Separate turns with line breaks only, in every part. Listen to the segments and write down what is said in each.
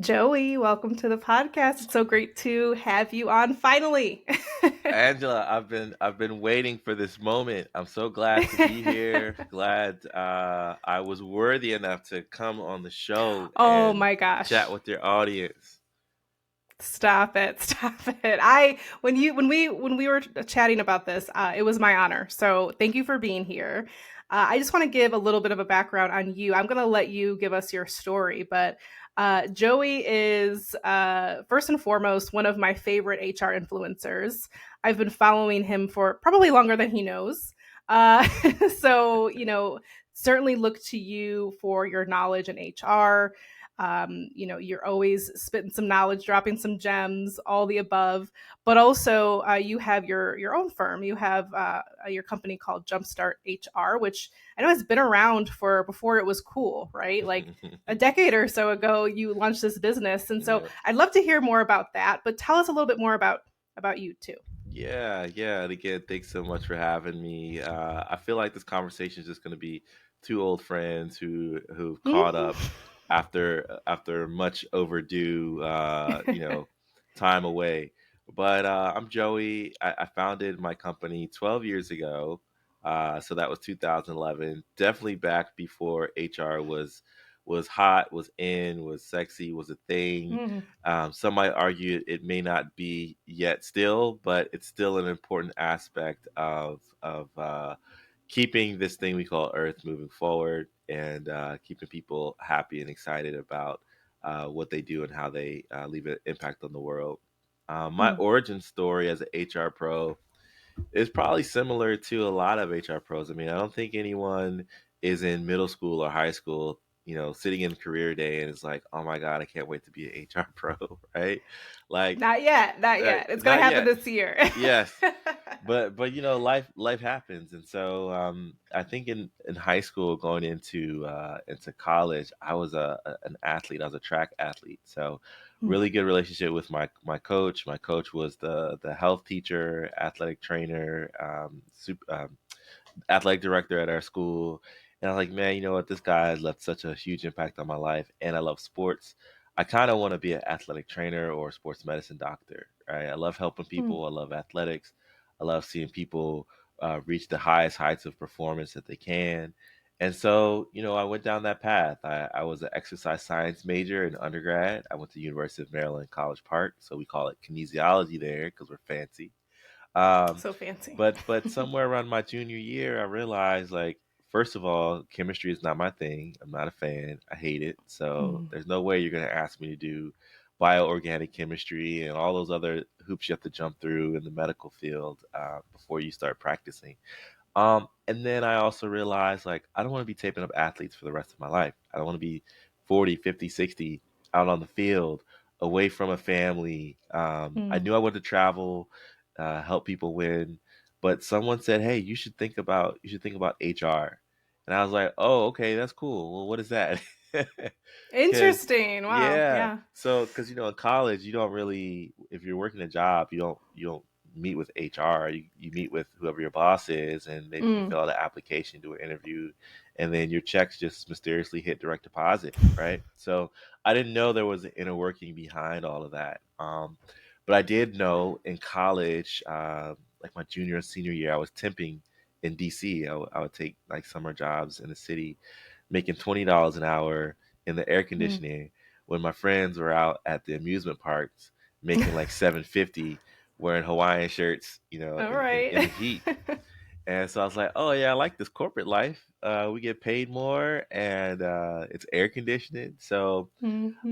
Joey, welcome to the podcast. It's so great to have you on finally.
Angela, I've been waiting for this moment. I'm so glad to be here. Glad I was worthy enough to come on the show
Oh
and
my
chat
gosh.
with your audience.
Stop it. Stop it. When we were chatting about this, it was my honor. So, thank you for being here. I just want to give a little bit of a background on you. I'm going to let you give us your story, but Joey is first and foremost one of my favorite HR influencers. I've been following him for probably longer than he knows. Uh, so, certainly look to you for your knowledge in HR. You're always spitting some knowledge, dropping some gems, all the above. But also, you have your own firm. You have your company called Jumpstart HR, which I know has been around for before it was cool, right? Like a decade or so ago, you launched this business, and so
Yeah.
I'd love to hear more about that. But tell us a little bit more about you too.
Yeah. And again, thanks so much for having me. I feel like this conversation is just going to be two old friends who've caught up after much overdue, time away. But I'm Joey. I founded my company 12 years ago. So that was 2011. Definitely back before HR was hot, was in, was sexy, was a thing.
Mm,
Some might argue it may not be yet still, but it's still an important aspect of keeping this thing we call Earth moving forward and keeping people happy and excited about what they do and how they leave an impact on the world. My
mm.
origin story as an HR pro is probably similar to a lot of HR pros. I mean, I don't think anyone is in middle school or high school, sitting in career day and it's like, oh my God, I can't wait to be an HR pro, right? Like,
Not yet, not yet. It's gonna
not
happen
yet.
this year.
Yes, but life happens, and so I think in high school going into college, I was an athlete. I was a track athlete, so
Mm,
really good relationship with my coach. My coach was the health teacher, athletic trainer, athletic director at our school. And I was like, man, you know what? This guy has left such a huge impact on my life, and I love sports. I kind of want to be an athletic trainer or a sports medicine doctor, right? I love helping
mm,
people. I love athletics. I love seeing people reach the highest heights of performance that they can. And so, I went down that path. I was an exercise science major in undergrad. I went to University of Maryland, College Park. So we call it kinesiology there because we're fancy. Um,
so fancy.
but somewhere around my junior year, I realized like, first of all, chemistry is not my thing. I'm not a fan. I hate it. So
Mm,
there's no way you're gonna ask me to do bioorganic chemistry and all those other hoops you have to jump through in the medical field before you start practicing. And then I also realized like I don't want to be taping up athletes for the rest of my life. I don't want to be 40, 50, 60 out on the field away from a family. I
mm.
knew I wanted to travel, help people win, but someone said, "Hey, you should think about HR." And I was like, "Oh, okay, that's cool. Well, what is that?" Because
Interesting. Wow.
yeah,
Yeah.
so because in college you don't really, if you're working a job, you don't meet with HR. You meet with whoever your boss is, and maybe you
Mm.
fill out an application, do an interview, and then your checks just mysteriously hit direct deposit, right? So I didn't know there was an inner working behind all of that. But I did know in college, like my junior and senior year, I was temping in DC. I would take like summer jobs in the city, making $20 an hour in the air
Mm.
conditioning when my friends were out at the amusement parks making like 750 wearing Hawaiian shirts,
All
in the
right.
heat. And so I was like, oh yeah, I like this corporate life. We get paid more and it's air conditioned. So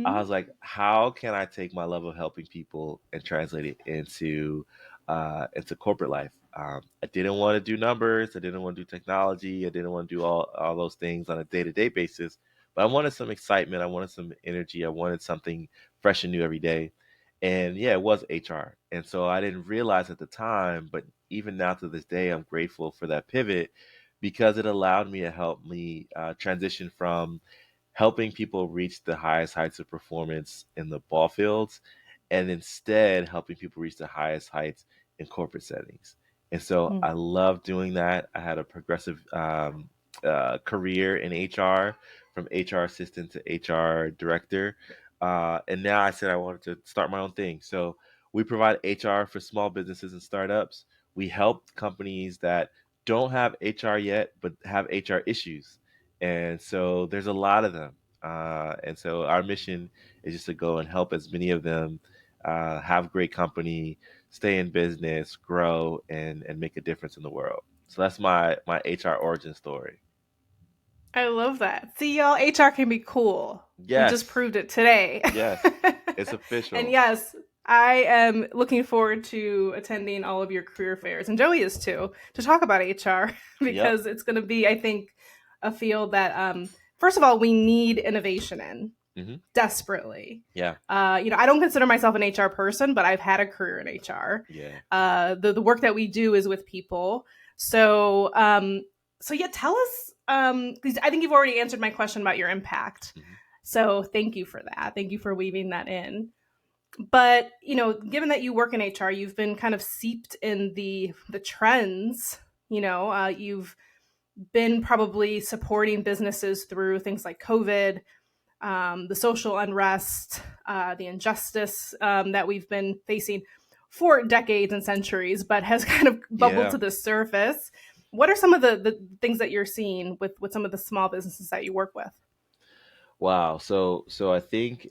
I
Hmm.
was like, how can I take my love of helping people and translate it into corporate life? I didn't want to do numbers. I didn't want to do technology. I didn't want to do all those things on a day to day basis. But I wanted some excitement. I wanted some energy. I wanted something fresh and new every day. And yeah, it was HR. And so I didn't realize at the time, but even now to this day, I'm grateful for that pivot because it allowed me to help me transition from helping people reach the highest heights of performance in the ball fields and instead helping people reach the highest heights in corporate settings. And so
Mm.
I love doing that. I had a progressive career in HR from HR assistant to HR director. And now I said I wanted to start my own thing. So we provide HR for small businesses and startups. We help companies that don't have HR yet, but have HR issues. And so there's a lot of them. And so our mission is just to go and help as many of them have great company, stay in business, grow, and make a difference in the world. So that's my HR origin story.
I love that. See, y'all, HR can be cool. We just
Yes,
proved it today.
yes, it's
And
official.
yes, I am looking forward to attending all of your career fairs, and Joey is too, to talk about HR
Yep.
because it's going to be, I think, a field that, first of all, we need innovation in
Hmm.
desperately.
Yeah.
I don't consider myself an HR person, but I've had a career in HR.
Yeah.
The work that we do is with people. So yeah, tell us, because I think you've already answered my question about your impact.
Hmm.
So thank you for that. Thank you for weaving that in. But given that you work in HR, you've been kind of seeped in the trends. You've been probably supporting businesses through things like COVID, the social unrest, the injustice that we've been facing for decades and centuries, but has kind of bubbled
Yeah.
to the surface. What are some of the things that you're seeing with some of the small businesses that you work with?
Wow. So I think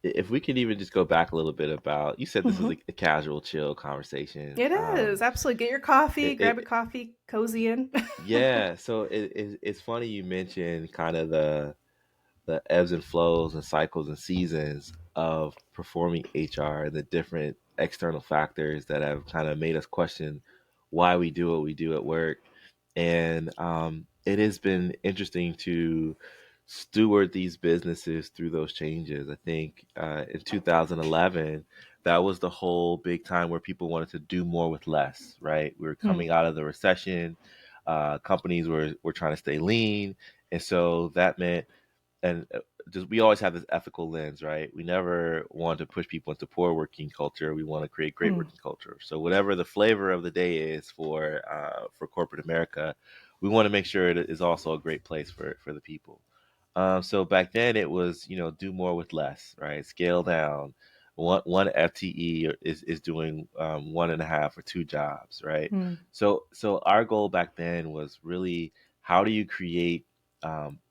if we could even just go back a little bit about you said this was
Mhm.
a casual, chill conversation.
It is absolutely. Get your coffee,
It,
grab a
it
coffee, cozy in.
yeah. So it's funny you mentioned kind of the ebbs and flows and cycles and seasons of performing HR and the different external factors that have kind of made us question why we do what we do at work. And it has been interesting to steward these businesses through those changes. I think in 2011, that was the whole big time where people wanted to do more with less, right? We were
Hmm.
coming out of the recession. Companies were trying to stay lean. And so that meant and just we always have this ethical lens, right? We never want to push people into poor working culture. We want to create great
Hmm.
working culture. So whatever the flavor of the day is for corporate America, we want to make sure it is also a great place for the people. So back then it was, do more with less, right? Scale down. One FTE is doing one and a half or two jobs, right?
Hmm.
So our goal back then was really how do you create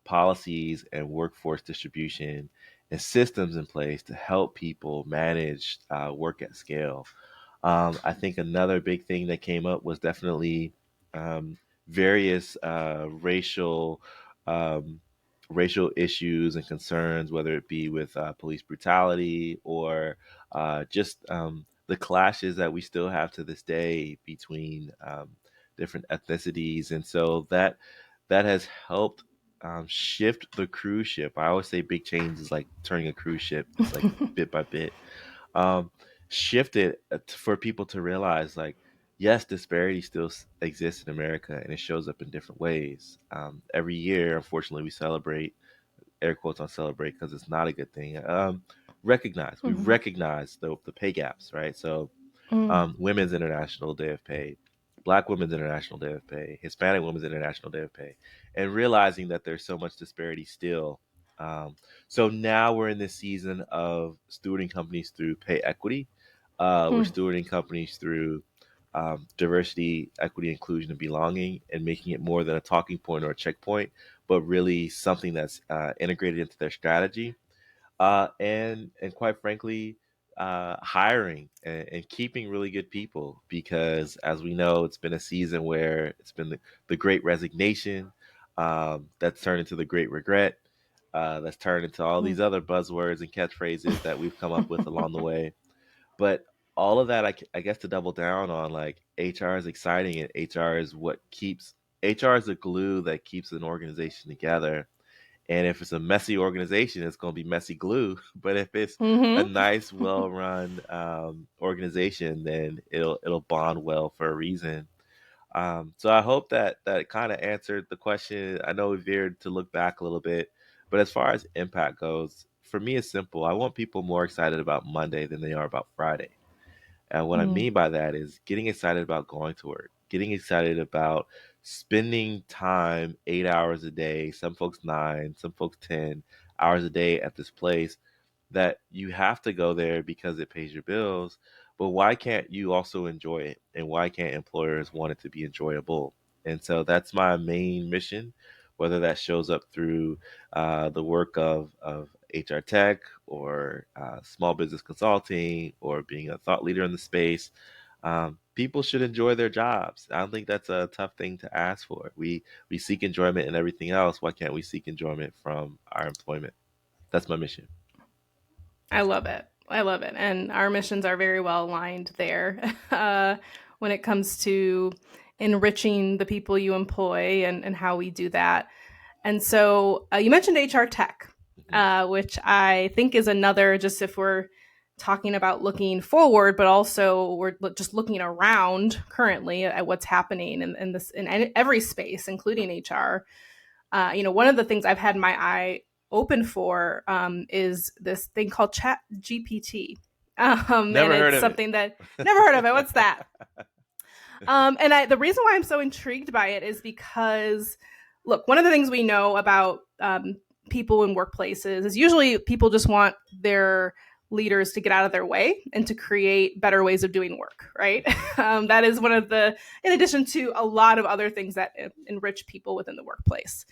policies and workforce distribution and systems in place to help people manage work at scale. I think another big thing that came up was definitely um, various um, racial issues and concerns, whether it be with police brutality or just the clashes that we still have to this day between different ethnicities, and so that has helped shift the cruise ship. I always say big change is like turning a cruise ship. It's like bit by bit um, shifted for people to realize like yes disparity still exists in America and it shows up in different ways. Every year unfortunately we celebrate air quotes on celebrate because it's not a good thing. We
Hmm.
recognize the pay gaps, right? So
Hmm.
Women's International Day of Pay, Black Women's International Day of Pay, Hispanic Women's International Day of Pay, and realizing that there's so much disparity still. Um, so now we're in this season of stewarding companies through pay equity. We're
Hmm.
stewarding companies through diversity, equity, inclusion, and belonging, and making it more than a talking point or a checkpoint, but really something that's integrated into their strategy and quite frankly, hiring and keeping really good people because, as we know, it's been a season where it's been the Great Resignation that's turned into the Great Regret. That's turned into all
Hmm.
these other buzzwords and catchphrases that we've come up with along the way. But all of that, I guess, to double down on, like HR is exciting, and HR is what keeps HR is the glue that keeps an organization together, and if it's a messy organization, it's going to be messy glue. But if it's a
Hmm.
nice, well-run organization, then it'll bond well for a reason. So I hope that kind of answered the question. I know we veered to look back a little bit, but as far as impact goes, for me, it's simple. I want people more excited about Monday than they are about Friday. And what I
Hmm.
mean by that is getting excited about going to work, getting excited about spending time 8 hours a day, some folks nine, some folks 10 hours a day at this place that you have to go there because it pays your bills. But why can't you also enjoy it? And why can't employers want it to be enjoyable? And so that's my main mission, whether that shows up through the work of HR tech or small business consulting or being a thought leader in the space. People should enjoy their jobs. I don't think that's a tough thing to ask for. We seek enjoyment in everything else. Why can't we seek enjoyment from our employment? That's my mission.
I love it. I love it. And our missions are very well aligned there when it comes to enriching the people you employ and how we do that. And so you mentioned HR tech,
Hmm.
which I think is another, just if we're talking about looking forward, but also we're just looking around currently at what's happening in this in every space, including HR. One of the things I've had my eye open for is this thing called Chat GPT. And
Never heard
it's
of it.
something that never heard of it. What's that? The reason why I'm so intrigued by it is because, look, one of the things we know about people in workplaces is usually people just want their leaders to get out of their way and to create better ways of doing work, right? That is one of the, in addition to a lot of other things that enrich people within the workplace.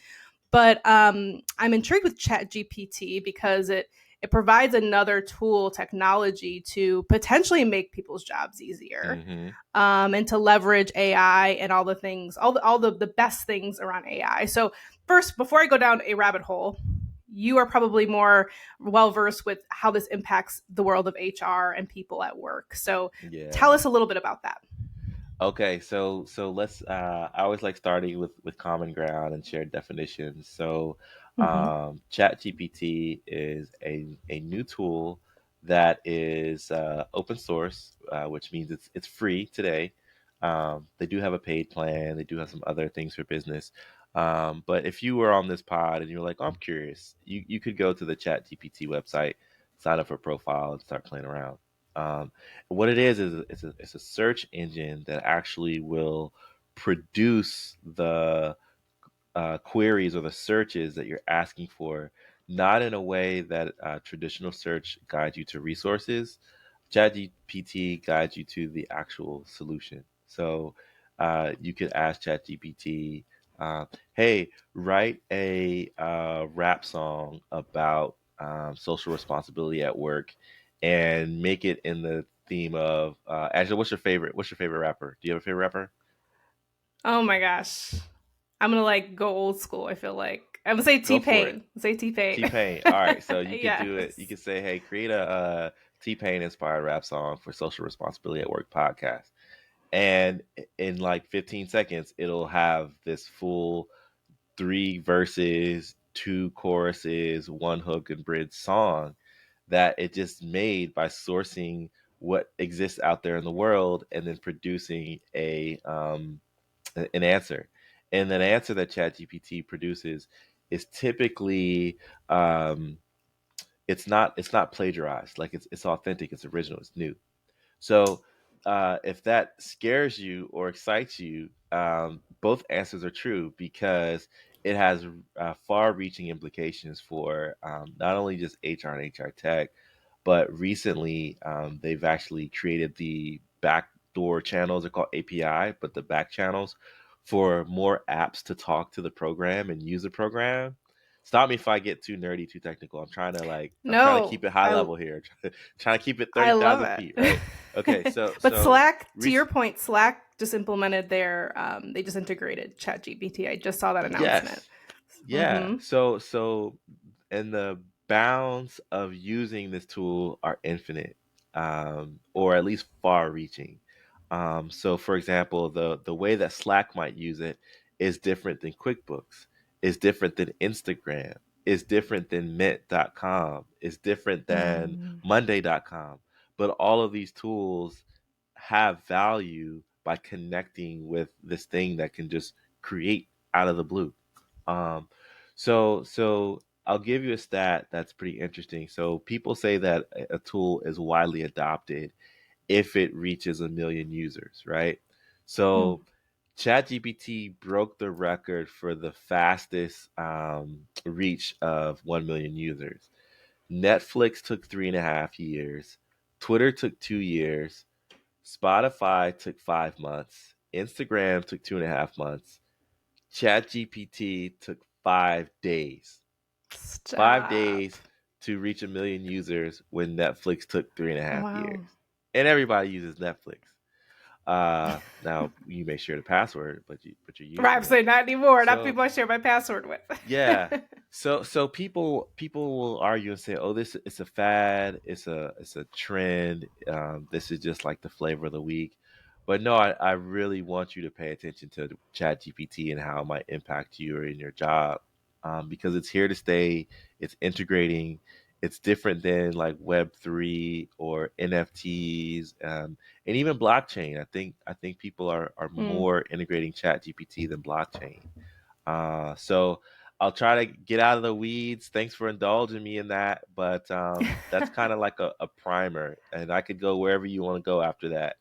But I'm intrigued with ChatGPT because it provides another tool, technology to potentially make people's jobs easier,
Hmm.
and to leverage AI and all the things, all the best things around AI. So first, before I go down a rabbit hole, you are probably more well versed with how this impacts the world of HR and people at work. So tell
Yeah.
us a little bit about that.
Okay, so let's I always like starting with common ground and shared definitions. So
Mm-hmm.
ChatGPT is a new tool that is open source, which means it's free today. They do have a paid plan, they do have some other things for business. But if you were on this pod and you're like, oh, I'm curious, you could go to the ChatGPT website, sign up for a profile, and start playing around. Um, what it is it's a search engine that actually will produce the queries or the searches that you're asking for, not in a way that traditional search guides you to resources. ChatGPT guides you to the actual solution. So you could ask ChatGPT, "Hey, write a rap song about social responsibility at work, and make it in the theme of Angela. What's your favorite? What's your favorite rapper? Do you have a favorite rapper?
Oh my gosh. I'm gonna like go old school, I feel like. I'm gonna say
Go
T
for it.
Pain. Say T Pain.
T-Pain. All right, so you could do it. You
Yes.
could say, "Hey, create a T-Pain inspired rap song for Social Responsibility at Work podcast," and in like 15 seconds, it'll have this full three verses, two choruses, one hook and bridge song that it just made by sourcing what exists out there in the world and then producing an answer. And that answer that ChatGPT produces is typically um, it's not plagiarized. Like it's authentic, it's original, it's new. So if that scares you or excites you, both answers are true because it has far-reaching implications for not only just HR and HR tech, but recently they've actually created the backdoor channels. They're called API, but the back channels for more apps to talk to the program and use the program. Stop me if I get too nerdy, too technical. I'm trying to
No,
keep it high level here. Trying to keep it
I love
30,000 feet, right? Okay,
it.
so
But
so
Slack, to your
rec-
point, Slack just implemented their they just integrated ChatGPT. I just saw that announcement.
yes, yeah.
Mm-hmm.
So and the bounds of using this tool are infinite, or at least far-reaching. So, for example, the way that Slack might use it is different than QuickBooks, is different than Instagram, is different than Mint.com, is different than
Mm.
Monday.com. But all of these tools have value by connecting with this thing that can just create out of the blue. Um, so I'll give you a stat that's pretty interesting. So people say that a tool is widely adopted if it reaches 1 million users, right?
Mm.
So ChatGPT broke the record for the fastest reach of 1 million users. Netflix took 3.5 years. Twitter took 2 years. Spotify took 5 months. Instagram took 2.5 months. ChatGPT took 5 days. 5 days
Stop.
to reach 1 million users when Netflix took three and a
Oh,
half
wow.
years. And everybody uses Netflix. Now you may share the password, but you're
Right,
using
I'm
it.
saying not anymore. Not
So
people I share my password with.
yeah. So people will argue and say, "Oh, this it's a fad. It's a trend. This is just like the flavor of the week." But no, I really want you to pay attention to ChatGPT and how it might impact you or in your job, because it's here to stay. It's integrating. It's different than like Web3 or NFTs, and even blockchain. I think people are
Mm.
more integrating ChatGPT than blockchain. So I'll try to get out of the weeds. Thanks for indulging me in that. But that's kind of like a primer, and I could go wherever you want to go after that.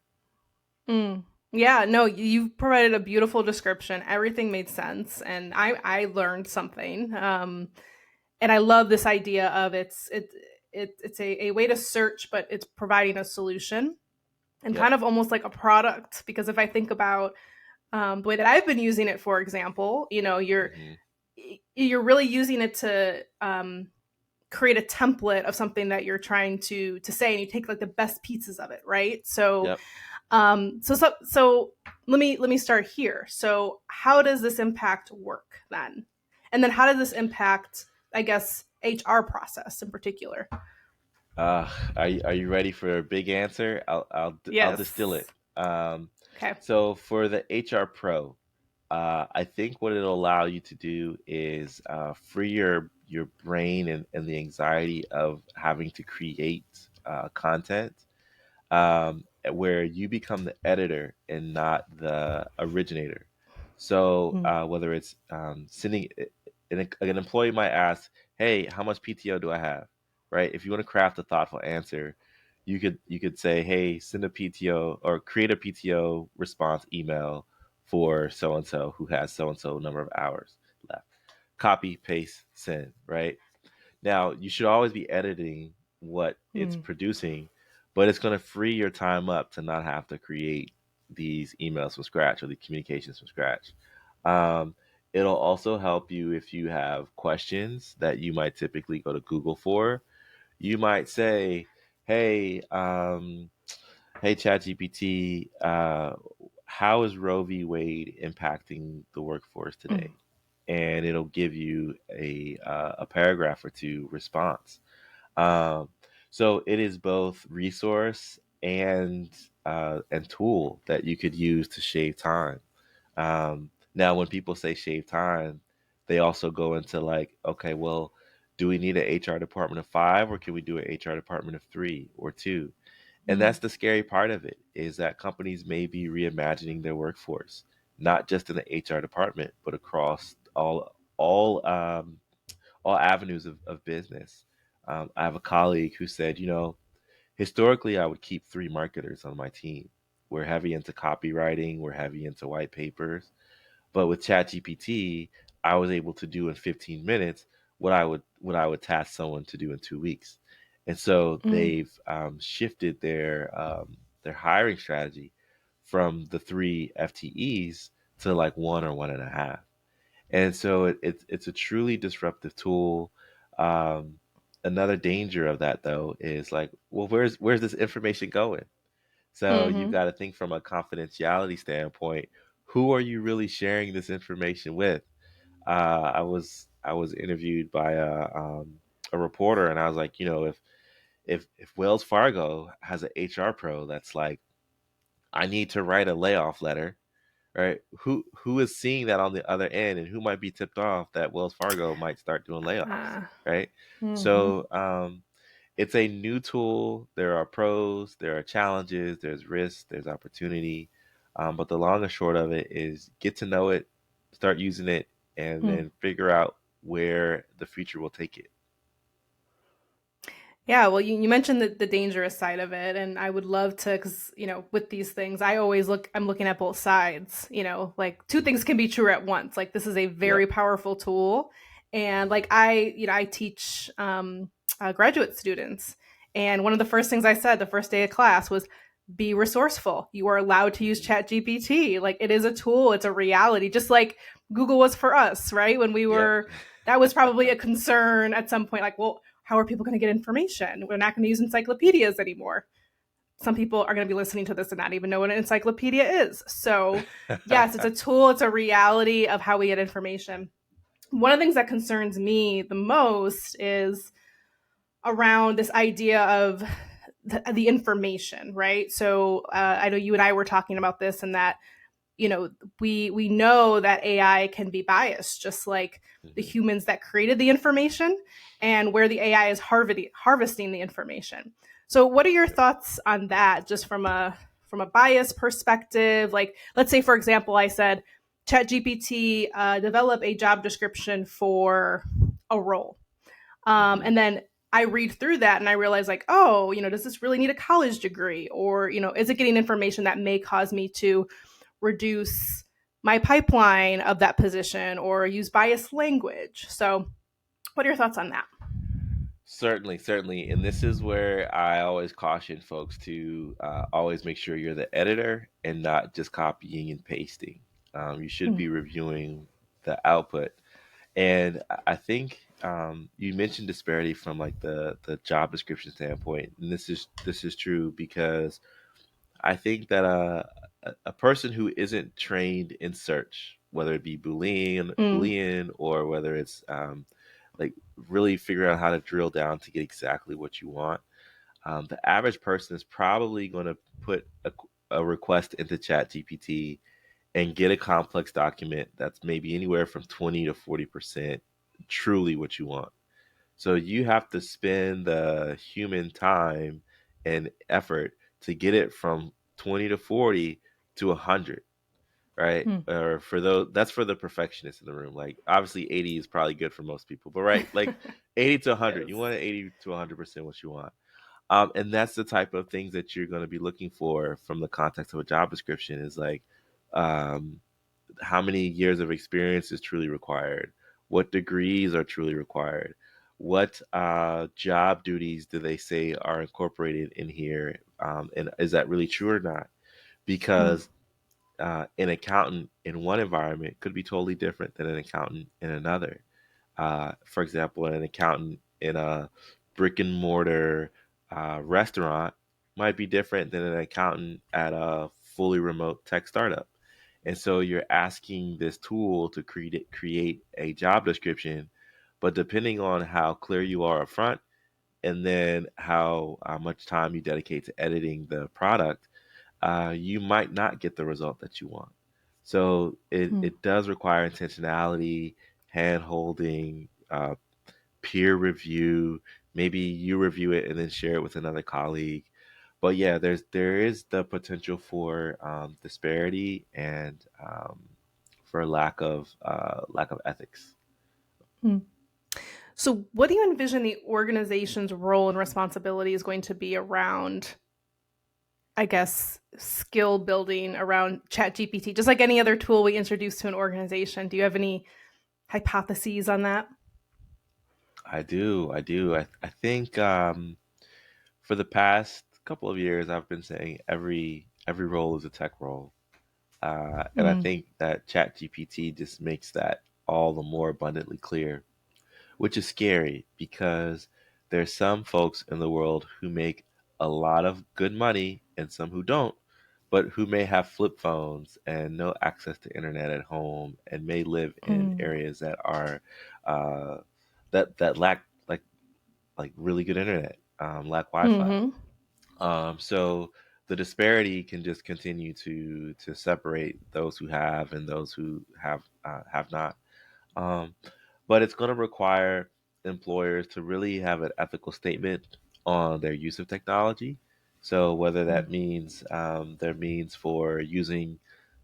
Mm. Yeah, no, you've provided a beautiful description. Everything made sense, and I learned something. And I love this idea of it's a way to search, but it's providing a solution and
Yep.
kind of almost like a product. Because if I think about the way that I've been using it, for example,
Hmm.
you're really using it to create a template of something that you're trying to say, and you take like the best pieces of it, right? So
Yep.
so let me start here. So how does this impact work then? And then how does this impact, I guess, HR process in particular?
Are you ready for a big answer? I'll distill
Yes.
it. Um,
Okay.
so for the HR Pro, I think what it'll allow you to do is free your brain and the anxiety of having to create content, where you become the editor and not the originator. So
Mm.
whether it's sending an employee might ask, "Hey, how much PTO do I have?" Right? If you want to craft a thoughtful answer, you could say, "Hey, send a PTO or create a PTO response email for so and so who has so and so number of hours left." Copy, paste, send. Right? Now, you should always be editing what it's
Mm.
producing, but it's going to free your time up to not have to create these emails from scratch or the communications from scratch. Um, it'll also help you if you have questions that you might typically go to Google for. You might say, "Hey, hey, ChatGPT, how is Roe v. Wade impacting the workforce
Mm.
today?" And it'll give you a paragraph or two response. Um, so it is both resource and tool that you could use to shave time. Now, when people say shave time, they also go into like, okay, well, do we need an HR department of five, or can we do an HR department of three or two? And
Mm.
that's the scary part of it, is that companies may be reimagining their workforce, not just in the HR department, but across all avenues of business. I have a colleague who said, historically I would keep three marketers on my team. We're heavy into copywriting, we're heavy into white papers, but with ChatGPT, I was able to do in 15 minutes what I would task someone to do in 2 weeks. And so
Mm.
they've shifted their hiring strategy from the three FTEs to like one or one and a half. And so it's a truly disruptive tool. Um, Another danger of that though is like, well, where's this information going? So you've
Mm-hmm.
got to think from a confidentiality standpoint. Who are you really sharing this information with? I was interviewed by a reporter, and I was like, if Wells Fargo has an HR pro that's like, I need to write a layoff letter, right? Who is seeing that on the other end, and who might be tipped off that Wells Fargo might start doing layoffs, right?
Mm-hmm.
So it's a new tool. There are pros, there are challenges, there's risks, there's opportunity. But the long and short of it is get to know it, start using it, and
Mm.
then figure out where the future will take it.
Yeah, well, you mentioned the dangerous side of it, and I would love to, because with these things, I'm looking at both sides. Like two things can be true at once. Like this is a very
Yep.
powerful tool, and like I teach graduate students, and one of the first things I said the first day of class was, "Be resourceful. You are allowed to use
Mhm.
ChatGPT. Like it is a tool. It's a reality, just like Google was for us, right? When we
Yep.
were, that was probably a concern at some point. Like, well, how are people going to get information? We're not going to use encyclopedias anymore. Some people are going to be listening to this and not even know what an encyclopedia is. So, yes, it's a tool, it's a reality of how we get information. One of the things that concerns me the most is around this idea of the information, right? So, I know you and I were talking about this, and that we know that AI can be biased, just like the
Mhm.
humans that created the information and where the AI is harvesting the information. So, what are your
Yep.
thoughts on that, just from a bias perspective? Like, let's say, for example, I said, ChatGPT, develop a job description for a role,
Mhm.
and then I read through that and I realize, like, oh, does this really need a college degree, or is it getting information that may cause me to reduce my pipeline of that position or use biased language? So, what are your thoughts on that?
Certainly, certainly. And this is where I always caution folks to always make sure you're the editor and not just copying and pasting. You should
Mm,
be reviewing the output. And I think you mentioned disparity from like the job description standpoint, and this is true because I think that a person who isn't trained in search, whether it be
mm,
Boolean, or whether it's like really figure out how to drill down to get exactly what you want, the average person is probably going to put a request into ChatGPT and get a complex document that's maybe anywhere from 20 to 40% truly what you want. So you have to spend the human time and effort to get it from 20 to 40 to 100, right?
mm.
Or for those, that's for the perfectionists in the room. Like obviously 80 is probably good for most people, but right, like 80 to 100, you
Yes.
want 80 to 100% what you want. And that's the type of things that you're going to be looking for from the context of a job description is like, um, how many years of experience is truly required, what degrees are truly required, what job duties do they say are incorporated in here, and is that really true or not?
Mm,
Because an accountant in one environment could be totally different than an accountant in another. For example, an accountant in a brick and mortar restaurant might be different than an accountant at a fully remote tech startup. And so you're asking this tool to create a job description, but depending on how clear you are up front, and then how much time you dedicate to editing the product, you might not get the result that you want. So
mm,
it does require intentionality, hand holding, peer review. Maybe you review it and then share it with another colleague. But yeah, there is the potential for disparity and for lack of ethics.
mm. So, what do you envision the organization's role and responsibility is going to be around, I guess, skill building around ChatGPT? Just like any other tool we introduce to an organization, do you have any hypotheses on that?
I do. I think for the past couple of years, I've been saying every role is a tech role. And I
Mm,
think that ChatGPT just makes that all the more abundantly clear, which is scary because there's some folks in the world who make a lot of good money and some who don't, but who may have flip phones and no access to internet at home and may live in
mm,
areas that are uh, that lack like really good internet, lack Wi-Fi.
mm-hmm,
So the disparity can just continue to separate those who have and those who have not. Um, but it's going to require employers to really have an ethical statement on their use of technology. So whether that means their means for using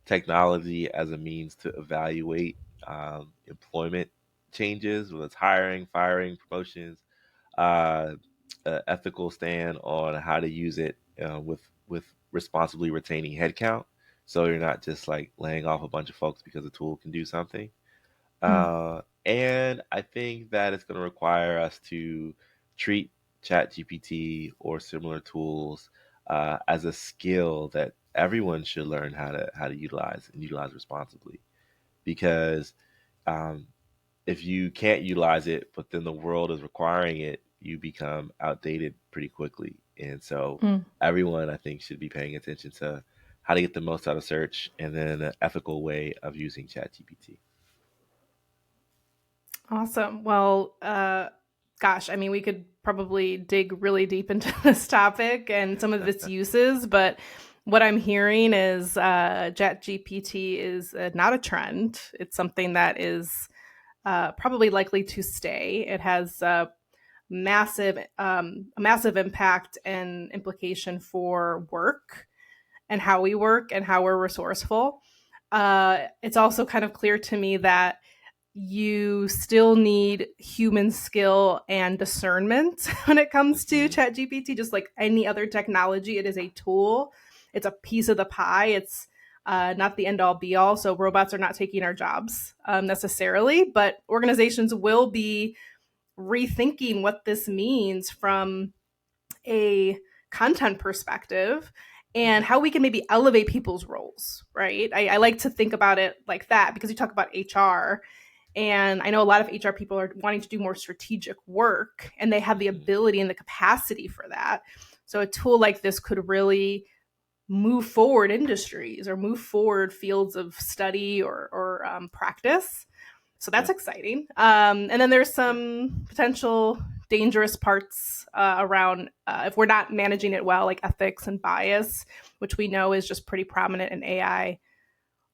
technology as a means to evaluate employment changes, whether it's hiring, firing, promotions, uh, ethical stand on how to use it with responsibly retaining headcount. So you're not just like laying off a bunch of folks because a tool can do something.
Mm,
And I think that it's going to require us to treat ChatGPT or similar tools as a skill that everyone should learn how to utilize and utilize responsibly. Because um, if you can't utilize it, but then the world is requiring it, you become outdated pretty quickly. And so
mm.
everyone, I think, should be paying attention to how to get the most out of search and then an ethical way of using ChatGPT.
Awesome. Well, gosh, I mean, we could probably dig really deep into this topic and some of its uses, but what I'm hearing is ChatGPT is not a trend. It's something that is probably likely to stay. It has a massive impact and implication for work and how we work and how we're resourceful. It's also kind of clear to me that you still need human skill and discernment when it comes to
Hmm.
ChatGPT. Just like any other technology, it is a tool. It's a piece of the pie. It's not the end all be all. So robots are not taking our jobs necessarily, but organizations will be rethinking what this means from a content perspective and
Yeah.
how we can maybe elevate people's roles, right? I like to think about it like that because you talk about HR, and I know a lot of HR people are wanting to do more strategic work and they have the
Hmm.
ability and the capacity for that. So a tool like this could really move forward industries or move forward fields of study or practice. So that's
Yeah.
exciting. And then there's
Yeah.
some potential dangerous parts around if we're not managing it well, like ethics and bias, which we know is just pretty prominent in AI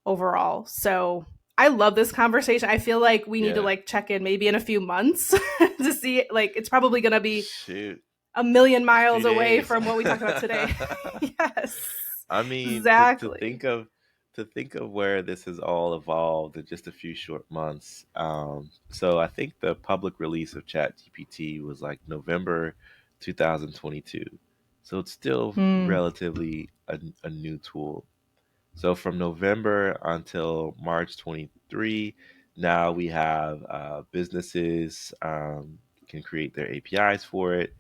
overall. So I love this conversation. I feel like we need to
Yeah.
like check in maybe in a few months to see like it's probably going to be
Shoot.
a million
A few
miles away
days.
from what we talked about today. Yes.
I mean,
Exactly.
to think of where this has all evolved in just a few short months. So I think the public release of ChatGPT was like November 2022. So it's still
Hmm.
relatively a new tool. So from November until March 23, now we have businesses can create their APIs for it.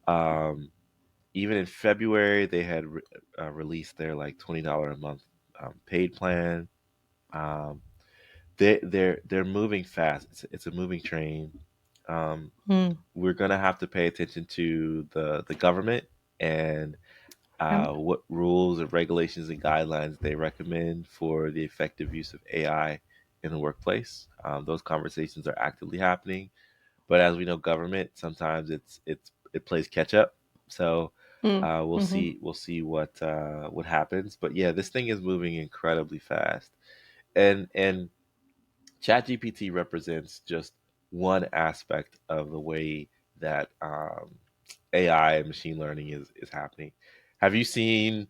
Um, Even in February, they had released their like $20 a month paid plan. Um, they're moving fast. It's a moving train. Um,
Hmm.
we're gonna have to pay attention to the government and
Okay.
what rules and regulations and guidelines they recommend for the effective use of AI in the workplace. Those conversations are actively happening, but as we know, government sometimes it plays catch up. So
Hmm. Mm-hmm.
we'll see what happens. But yeah, this thing is moving incredibly fast, and ChatGPT represents just one aspect of the way that AI and machine learning is happening. Have you seen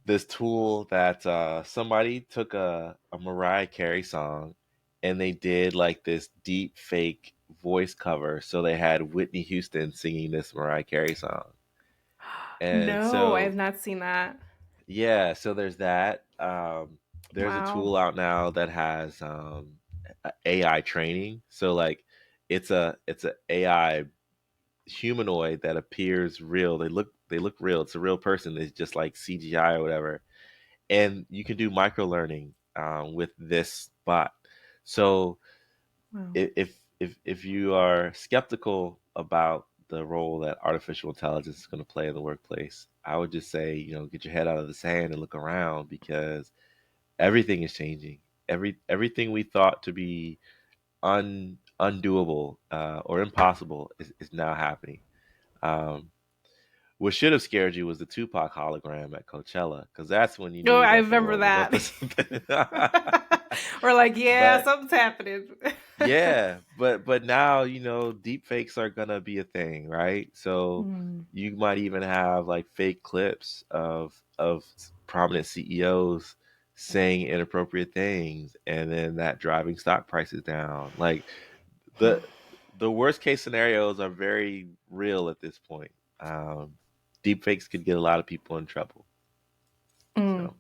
this tool that somebody took a Mariah Carey song and they did like this deep fake voice cover? So they had Whitney Houston singing this Mariah Carey song. And
No, I have
so,
not seen that.
yeah, so there's that. There's a
Wow.
tool out now that has AI training. So like it's a AI humanoid that appears real. They look real. It's a real person. It's just like CGI or whatever, and you can do micro learning with this bot. So
Wow.
if you are skeptical about the role that artificial intelligence is going to play in the workplace, I would just say get your head out of the sand and look around because everything is changing. Everything we thought to be undoable or impossible is now happening. Um, what should have scared you was the Tupac hologram at Coachella, because that's when you
Oh,
knew
I
that the
remember
world was up
that.
to something.
We're like, yeah,
But
something's happening.
yeah, but now deep fakes are gonna be a thing, right? So
Hmm.
you might even have like fake clips of prominent CEOs saying inappropriate things, and then that driving stock prices down. Like the the worst case scenarios are very real at this point. Um, Deepfakes could get a lot of people in trouble.
Mm.
So,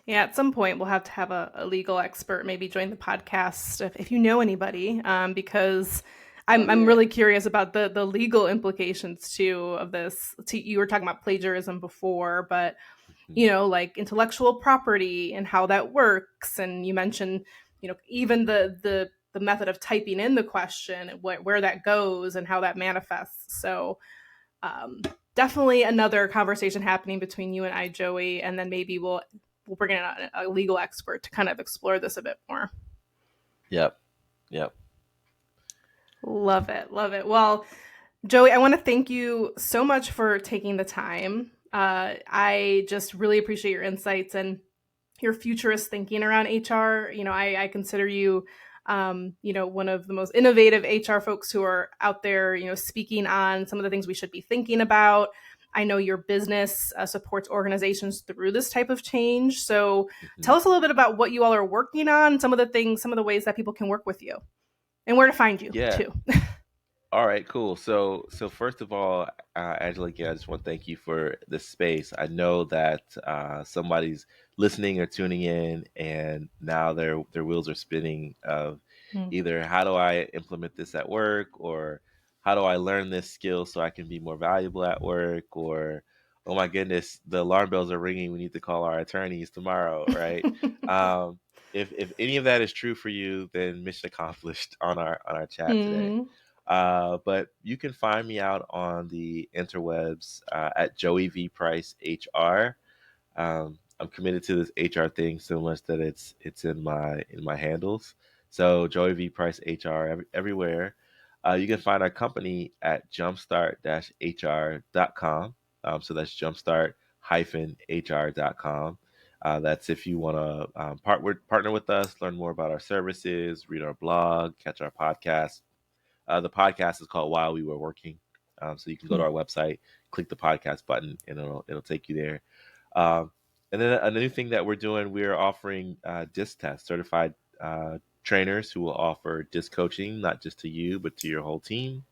Yeah, at some point we'll have to have a legal expert maybe join the podcast if you know anybody, because
oh
I'm
yeah.
really curious about the legal implications too of this. You were talking about plagiarism before, but
Mhm.
like intellectual property and how that works, and you mentioned even the method of typing in the question, where that goes and how that manifests. So um, definitely another conversation happening between you and I, Joey, and then maybe we'll bring in a legal expert to kind of explore this a bit more.
Yep. Yep.
Love it, love it. Well, Joey, I want to thank you so much for taking the time. I just really appreciate your insights and your futurist thinking around HR. I consider you, one of the most innovative HR folks who are out there, speaking on some of the things we should be thinking about. I know your business supports organizations through this type of change. So
Mhm.
tell us a little bit about what you all are working on, some of the things, some of the ways that people can work with you, and where to find you
Yeah.
too.
All right, cool. So first of all, Angela, again, I just want to thank you for this space. I know that somebody's listening or tuning in, and now their wheels are spinning of
Mm.
either how do I implement this at work, or how do I learn this skill so I can be more valuable at work, or oh my goodness, the alarm bells are ringing. We need to call our attorneys tomorrow, right? Um, if any of that is true for you, then mission accomplished on our chat today.
Mhm.
But you can find me out on the interwebs at Joey V Price HR. I'm committed to this HR thing so much that it's in my handles. So Joey V Price HR everywhere. You can find our company at jumpstart-hr.com. So that's jumpstart-hr.com. That's if you want to partner with us, learn more about our services, read our blog, catch our podcast. The podcast is called While We Were Working. So you can go to our website, click the podcast button, and it'll take you there. Um, and then a new thing that we're doing, we're offering disc tests, certified trainers who will offer disc coaching, not just to you, but to your whole team.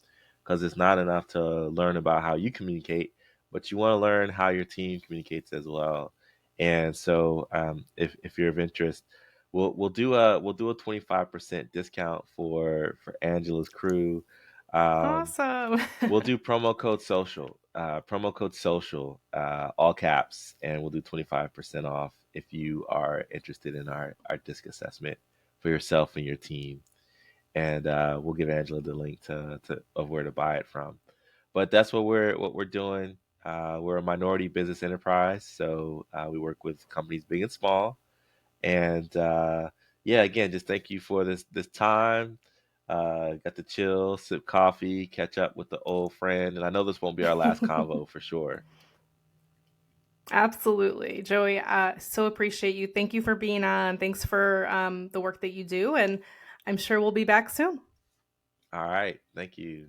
Because it's not enough to learn about how you communicate, but you want to learn how your team communicates as well. And so, if you're of interest, we'll do a 25% discount for Angela's crew. Um,
Awesome.
We'll do promo code social, all caps, and we'll do 25% off if you are interested in our disc assessment for yourself and your team. And we'll give Angela the link to of where to buy it from. But that's what we're doing. We're a minority business enterprise, so we work with companies big and small, and yeah, again, just thank you for this time. Got to chill, sip coffee, catch up with the old friend, and I know this won't be our last convo for sure.
Absolutely. Joey, so appreciate you. Thank you for being on. Thanks for the work that you do. And I'm sure we'll be back soon.
All right, thank you.